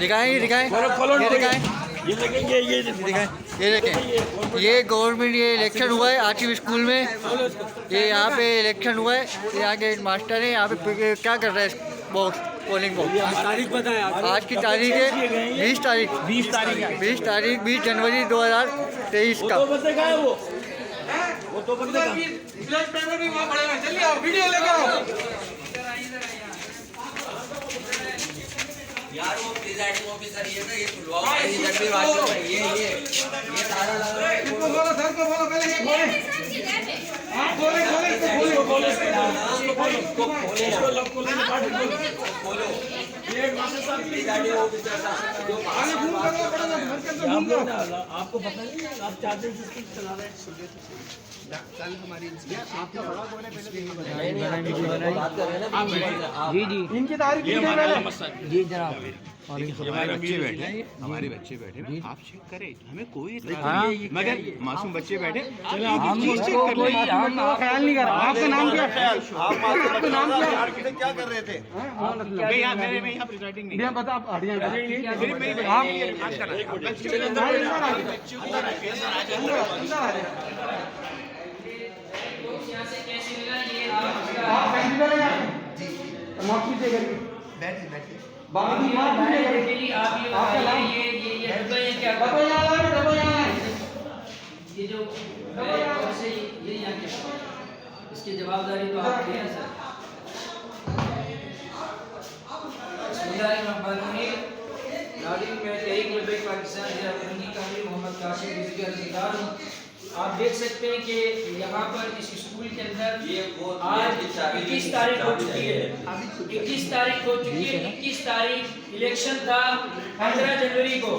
दिखाएं, ये दिखाएं, ये दिखाएं, ये देखें, ये गवर्नमेंट ये इलेक्शन हुआ है आरटीवी स्कूल में। ये यहाँ पे इलेक्शन हुआ है, यहाँ के मास्टर हैं यहाँ पे क्या कर रहे हैं बॉक्स पोलिंग बॉक्स। तारीख बताएं आज की तारीख है 20 तारीख 20 जनवरी 2023 का। वो तो बंदे का ब्लड पेपर भी वहाँ पड़ेगा। चलिए आओ, वीडियो लेकर आओ यार। वो प्रिजाइडिंग ऑफिसर ये ना, ये खुलवाओ इधर भी बात कर रही है। ये सारा लगा है। इसको बोलो सर को बोलो, पहले ये खोले। हां खोले इसको खोले इसको लॉक खोलो। ये मास्टर साहब प्रिजाइडिंग ऑफिसर साहब जो आगे घूम कर पड़ा ना, घर के अंदर घूम लो। आपको पता नहीं है, आप चार्जिंग सिस्टम चला रहे हैं। कल हमारी आपका बड़ा कौन है पहले बात कर रहे हैं ना। जी इनकी तारीख कितनी है? जी जनाब, हमारे बच्चे बैठे आप चेक करें, हमें कोई मगर मासूम बच्चे बैठे ख्याल नहीं कर रहा। आपका नाम क्या है? आपका नाम क्या है? क्या कर रहे थे? मैं यहाँ प्रिजाइडिंग नहीं बता आप हटिए। ये जो से ये यहाँ के इसकी जवाबदारी तो आपकी है सर। मोहम्मद काशिम अधिकार हूँ। आप देख सकते हैं कि यहाँ पर इस स्कूल के अंदर आज 21 तारीख हो चुकी है। 21 तारीख हो चुकी है। 21 तारीख इलेक्शन था 15 जनवरी को,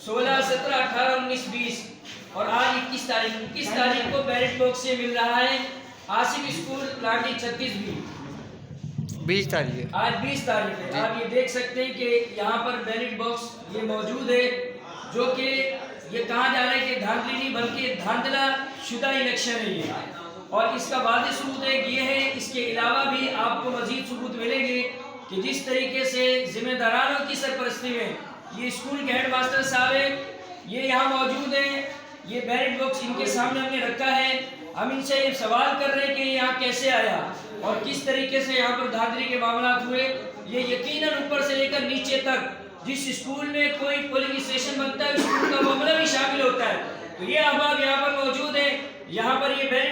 16, 17, 18, 19, 20 और आज 21 तारीख को बैलेट बॉक्स से मिल रहा है आसिफ स्कूल लाठी 36 भी 20 तारीख है। आज 20 तारीख है। आप ये देख सकते हैं कि यहाँ पर बैलेट बॉक्स ये मौजूद है, जो कि ये कहा जा रहा है कि धांधली नहीं बल्कि धांधला शुदा इलेक्शन है ये। और इसका वादे सबूत एक ये है, इसके अलावा भी आपको मजीद सबूत मिलेंगे कि जिस तरीके से जिम्मेदारानों की सरपरस्ती में ये स्कूल के हेड मास्टर साहब है, ये यहाँ मौजूद है। ये बैलेट बॉक्स इनके सामने हमने रखा है। हम इनसे ये सवाल कर रहे हैं कि यहाँ कैसे आया और किस तरीके से यहाँ पर धांधली के मामला हुए। ये यकीनन ऊपर से लेकर नीचे तक जिस स्कूल में कोई पोलिंग स्टेशन बनता है स्कूल का मामला भी शामिल होता है। तो ये अहबाब यहाँ पर मौजूद है। यहाँ पर ये बैलेट